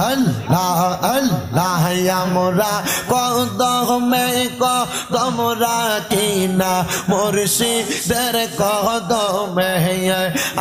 আল্লাহ আল্লাহ আমরা কদমে কদম রাখি না মুর্শিদের কদমে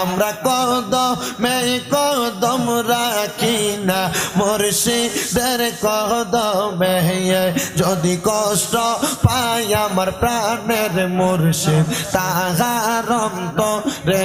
আমরা কদমে কদম রাখি না মুর্শিদের কদমে যদি কষ্ট পাই আমার প্রাণের মুর্শিদ তাহার অন্তরে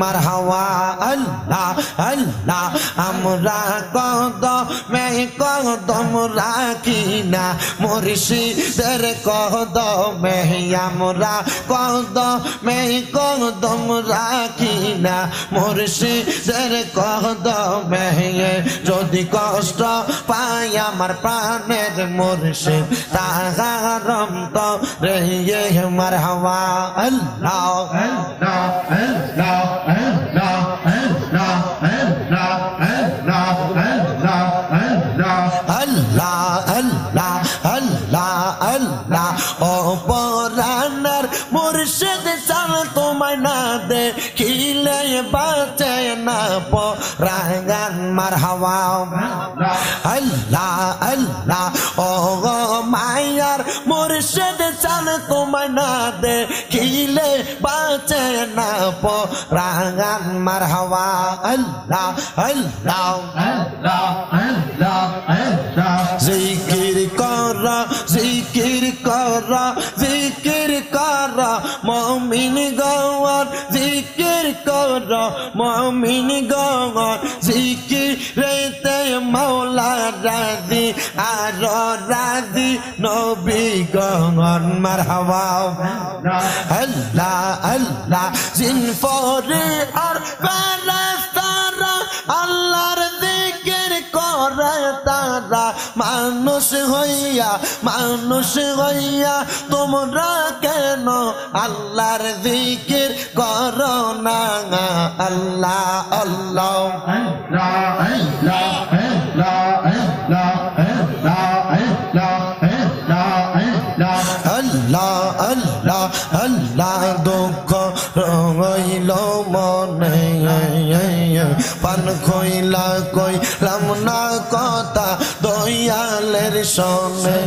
মারহাওয়া আল্লাহ আল্লাহ আমরা কদমে কদম রাখি না মুর্শিদের কদমে আমরা কদমে কদম রাখি না মুর্শিদের কদমে যদি কষ্ট পাই আমার প্রাণের মুর্শিদ তাহার অন্তরে মারহাওয়া আল্লাহ আল্লাহ আল্লাহ আল্লাহ আল্লাহ আল্লাহ আল্লাহ আল্লাহ আল্লাহ আল্লাহ ও পরাণের মুর্শিদ চাল তোমায় না দেখিলে বাঁচে না পরাণ মারহাওয়া আল্লাহ আল্লাহ ও মায়ার মুর্শিদ চাল তোমায় না দেখিলে বাঁচে না পরাণ মারহাওয়া আল্লাহ আল্লাহ আল্লাহ আল্লাহ আল্লাহ জিকির কর জিকির কর জিকির কর মুমিন গওয়ার জিকির কর মুমিন গওয়ার জিকিরেতে মাওলা রাজি আর রাজি নবী গণ মারহাবা আল্লাহ আল্লাহ জিন ফরে আর ফেরেশতারা আল্লাহর জিকির করে তারা মানুষ হইয়া তোমরা কেন আল্লাহর জিকির করো না আল্লাহ আল্লাহ আল্লাহ আল্লাহ আল্লাহ আল্লাহ আল্লাহ আল্লাহ দুঃখ রইল মনে পান খইলা কইলাম না কথা দয়ালের সনে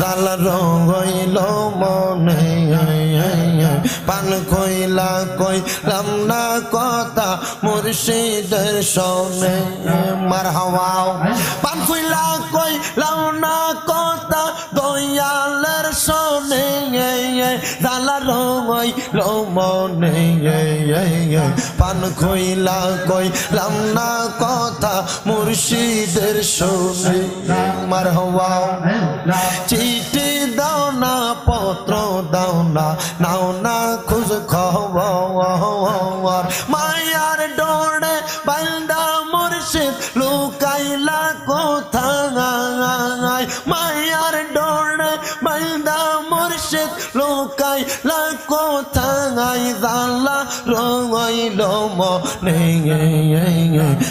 লাল রইল মনে পান খইলা কইলাম না কথা মুর্শিদের সনে মারহাওয়া পান খইলা কইলাম না কথা দয়ালের সনে লাল রইল মনে পান খইলা কইলাম না কথা মুর্শিদের সনে মারহাওয়া চিঠি দাও না পত্র দাও না নাও না খোঁজ খবর মায়ার ডোরে বান্দা মুর্শিদ লুকাইলা কোথায় মায়ার ডোরে বান্দা মুর্শিদ লুকাইলা কোথায় জালা রইল মনে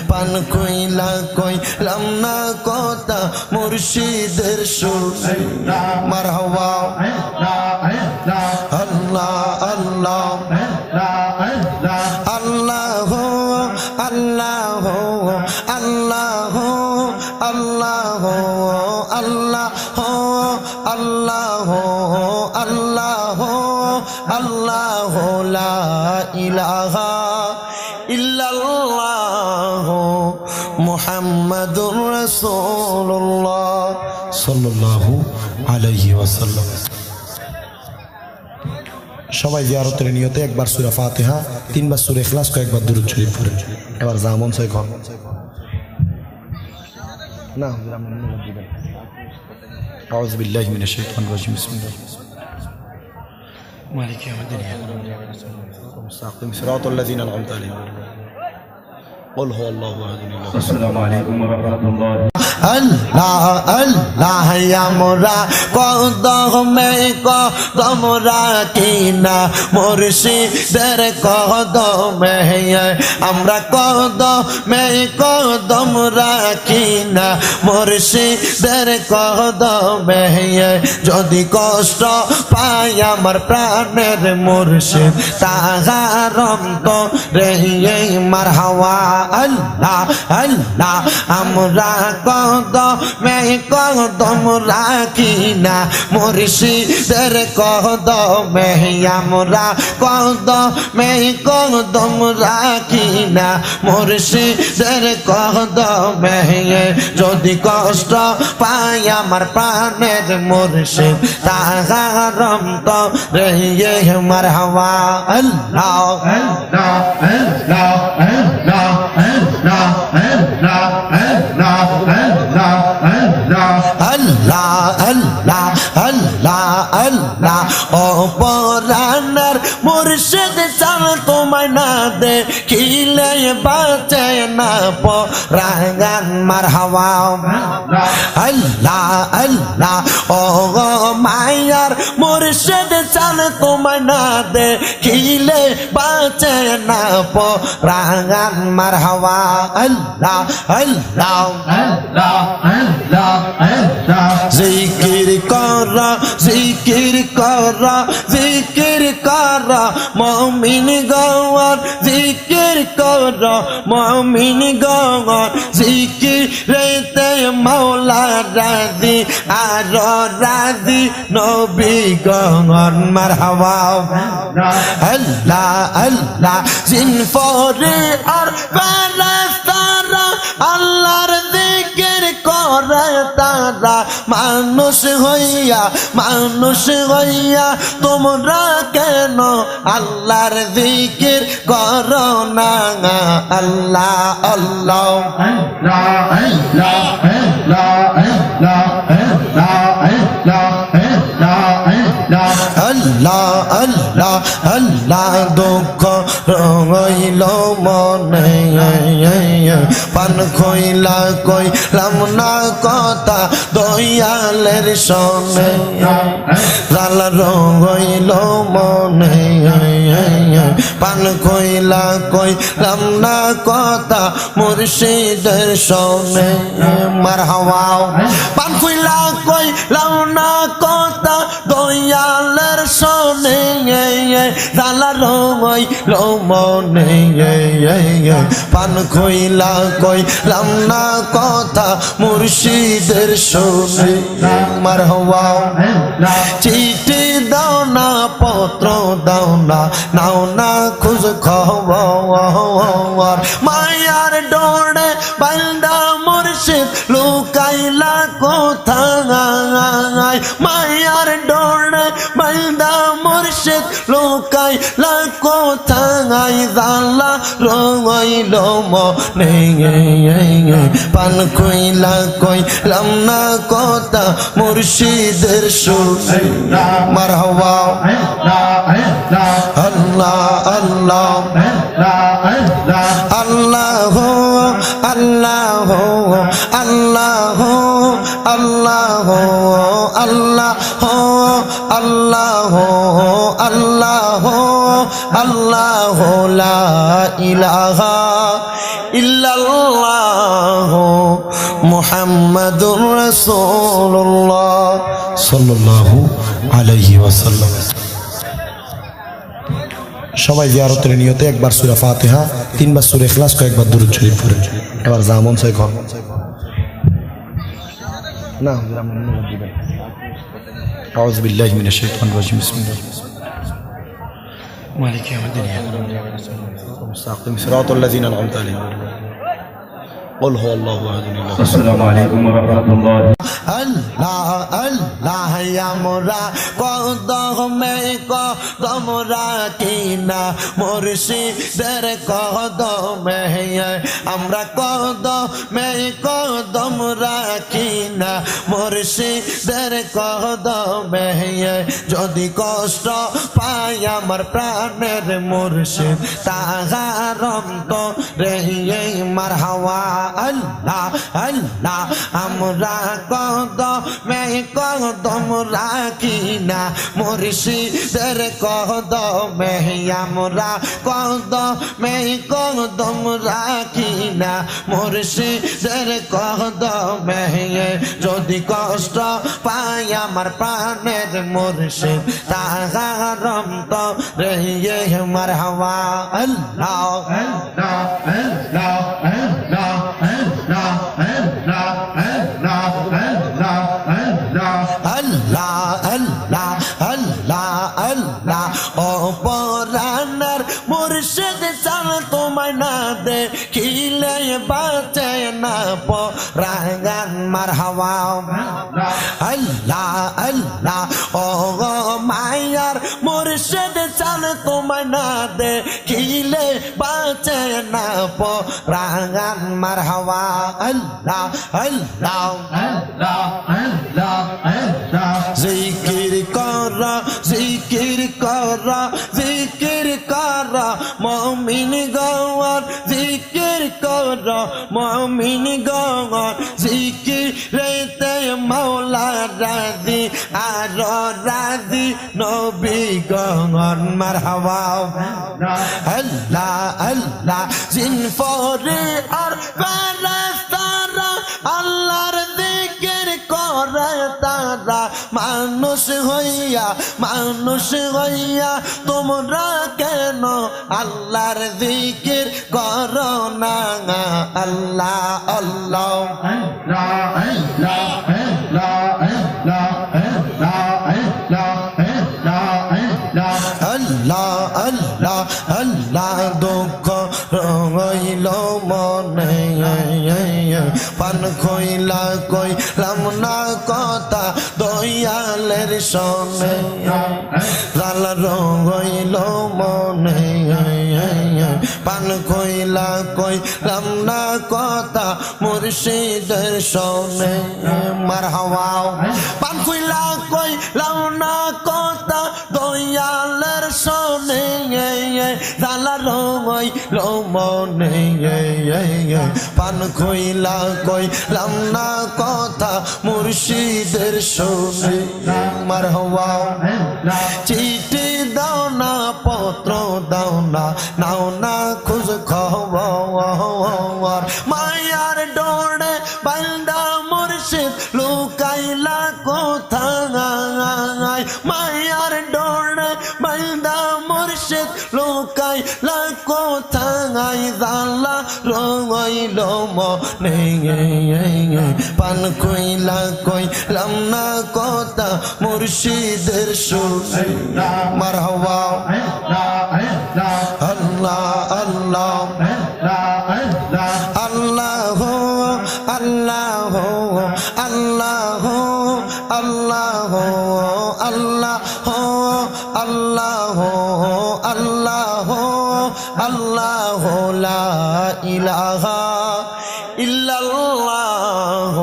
পান কইলা কইলাম না কথা মুর্শিদের সুরে মারহাওয়া আল্লাহ আল্লাহ আল্লাহ আল্লাহ আল্লাহ আল্লাহ আল্লাহ আল্লাহ আল্লাহ আল্লাহ লা ইলাহা ইল্লাল্লাহ মুহাম্মাদুর রাসূলুল্লাহ সাল্লাল্লাহু আলাইহি ওয়াসাল্লাম। সবাই জিয়ারতের নিয়তে একবার সূরা ফাতিহা, তিনবার সূরা ইখলাস, কয়েকবার দুরূদ শরীফ পড়েন। এবার জামন সাই ঘর না দিবেন। আউযু বিল্লাহি মিনাশ শাইতানির রাজিম। বিসমিল্লাহ মালিকি ইয়াউমিদ্দিন মুস্তাকিম সিরাতাল লাযিনা আন'আমতা আলাইহিম قل هو الله احد الله। السلام عليكم ورحمة الله। আল্লাহ আল্লাহ আমরা কদমে কদম রাখি না মুর্শিদের কদমে আমরা কদমে কদম রাখি না মুর্শিদের কদমে যদি কষ্ট পাই আমার প্রাণের মুর্শিদ তাহার অন্তরে মারহাওয়া আল্লাহ আল্লাহ আমরা কদমে কদম রাখি না মুর্শিদের কদমে আমরা কদমে কদম রাখি না মুর্শিদের কদমে যদি কষ্ট পাই আমার প্রাণের মুর্শিদ তাহার অন্তরে মারহাওয়া আল্লাহ আল্লাহ আল্লাহ আল্লাহ আল্লাহ আল্লাহ আল্লাহ আল্লাহ আল্লাহ আল্লাহ আল্লাহ ও পরাণের মুর্শিদ চাল তোমায় না দেখিলে বাঁচে না পরাগান মারহাওয়া আল্লাহ আল্লাহ ও মায়ার মুর্শিদ চাল তোমায় না দেখিলে বাঁচে না পরাগান মারহাওয়া আল্লাহ আল্লাহ আল্লাহ আল্লাহ আল্লাহ জিকির কর জিকির কর জিকির কর মুমিন গওয়ার জিকির কর মুমিন গওয়ার জিকিরেতে মাওলা রাজি আর রাজি নবী গওয়ার মারহাবা আল্লাহ আল্লাহ জিন ফরে আর ফারাস্তারা আল্লাহর জিকির করে তারা মানুষ হইয়া তোমরা কেন আল্লাহর জিকির করো না আল্লাহ আল্লাহ আল্লাহ আল্লাহ আল্লাহ আল্লাহ আল্লাহ আল্লাহ দুঃখ রইল মনে পান খইলা কইলাম না কথা দয়ালের সনে লাল রইল মনে পান খইলা কইলাম না কথা মুর্শিদের সনে মারহাওয়া পান খইলা কইলাম না কথা দয়ালের সনে লাল রইল মনে পান খইলা কইলাম না কথা মুর্শিদের সনে মারহাওয়া চিঠি দাও না পত্র দাও না নাও না খোঁজ খবর মায়ার ডোরে বান্দা মুর্শিদ লুকাইলা কোথায় মায়ার ডোরে বান্দা মুর্শিদ লুকাইলা কোথায় জালা রইল মনে পান কইলা কইলাম না কথা মুর্শিদের সুরে মারহাওয়া আল্লাহ আল্লাহ আল্লাহ আল্লাহ আল্লাহ আল্লাহ আল্লাহ আল্লাহ আল্লাহ আল্লাহ লা ইলাহা ইল্লাল্লাহ মুহাম্মাদুর রাসূলুল্লাহ সাল্লাল্লাহু আলাইহি ওয়াসাল্লাম। সবাই জিয়ারতের নিয়তে একবার সূরা ফাতিহা, তিনবার সূরা ইখলাস, কয়েকবার দুরূদ শরীফ পড়েন। এবার জামন সাহেব ঘর না দিবেন। আউযু বিল্লাহি মিনাশ শাইতানির রাজিম। বিসমিল্লাহির মালিক ইয়াউমিদ্দিন। মুস্তাকিম সিরাতাল লাযিনা আন'আমতা আলাইহিম। قل هو الله احد الله. السلام عليكم ورحمة الله. আল্লাহ আল্লাহ আমরা কদমে কদম রাখি না মুর্শিদের কদমে আমরা কদমে কদম রাখি না মুর্শিদের কদমে যদি কষ্ট পাই আমার প্রাণের মুর্শিদ তাহার অন্তরে মারহাওয়া আল্লাহ আল্লাহ আমরা কদমে কদম রাখি না মুর্শিদের কদমে আমরা কদমে কদম রাখি না মুর্শিদের কদমে যদি কষ্ট পাই আমার প্রাণের মুর্শিদ তাহার অন্তরে মারহাবা আল্লাহ আল্লাহ আল্লাহ আল্লাহ আল্লাহ আল্লাহ আল্লাহ আল্লাহ আল্লাহ আল্লাহ আল্লাহ ও পরাণের মুর্শিদ চাল তোমায় না দেখিলে বাঁচে না পরাণ মারহাবা আল্লাহ আল্লাহ ও মায়ার মুর্শিদ চাল তোমায় না দেখিলে বাঁচে না পরাণ মারহাবা আল্লাহ আল্লাহ আল্লাহ আল্লাহ আল্লাহ জিকির কর জিকির কর জিকির কর মুমিন গওয়ার জিকির কর মুমিন গওয়ার জিকিরেতে মাওলা রাজি আর রাজি নবী গণ মারহাবা আল্লাহ আল্লাহ জিন ফরে আর ফেরেশতারা আল্লাহর জিকির করে তারা মানুষ হইয়া তোমরা কেন আল্লাহর জিকির করো না আল্লাহ আল্লাহ আল্লাহ আল্লাহ আল্লাহ আল্লাহ আল্লাহ আল্লাহ দুঃখ রইল মনে পান খইলা কইলাম না কথা দয়ালের সনে জাল রইল মনে পান খইলা কইলাম না কথা মুর্শিদের সনে মারহাবা পান খইলা কইলাম না কথা দয়ালের সনে জাল রইল মনে পান খইলা কইলাম না কথা মুর্শিদের সনে মারহাবা চিঠি দাও না পত্র দাও না নাও না খোঁজ খবর মায়ার ডোরে বান্দা মুর্শিদ লুকাইলা কোথায় মায়ার ডোরে বান্দা মুর্শিদ লুকাইলা কোথায় জালা রইল মনে পান কইলা কইলাম না কথা মুর্শিদের সুরে মারহাবা আল্লাহ আল্লাহ আল্লাহ আল্লাহ আল্লাহ আল্লাহ আল্লাহ আল্লাহ আল্লাহ আল্লাহ লা ইলাহা ইল্লাল্লাহ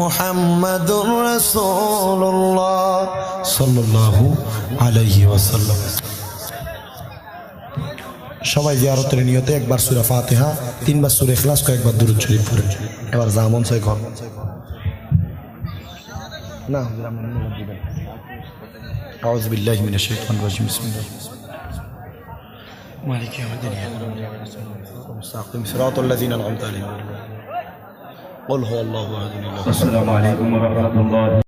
মুহাম্মাদুর রাসূলুল্লাহ সাল্লাল্লাহু আলাইহি ওয়াসাল্লাম। সবাই জিয়ারতের নিয়তে একবার সূরা ফাতিহা, তিনবার সূরা ইখলাস, কয়েকবার দুরূদ শরীফ পড়েন। এবার জামন ছয় ঘর না দিবেন। আউযু বিল্লাহি মিনাশ শাইতানির রাজিম। বিসমিল্লাহ মালিকি ইয়াউমিদ্দিন মুস্তাকিম সিরাতাল লাযিনা আন'আমতা আলাইহিম। قل هو الله احد الله. السلام عليكم ورحمة الله.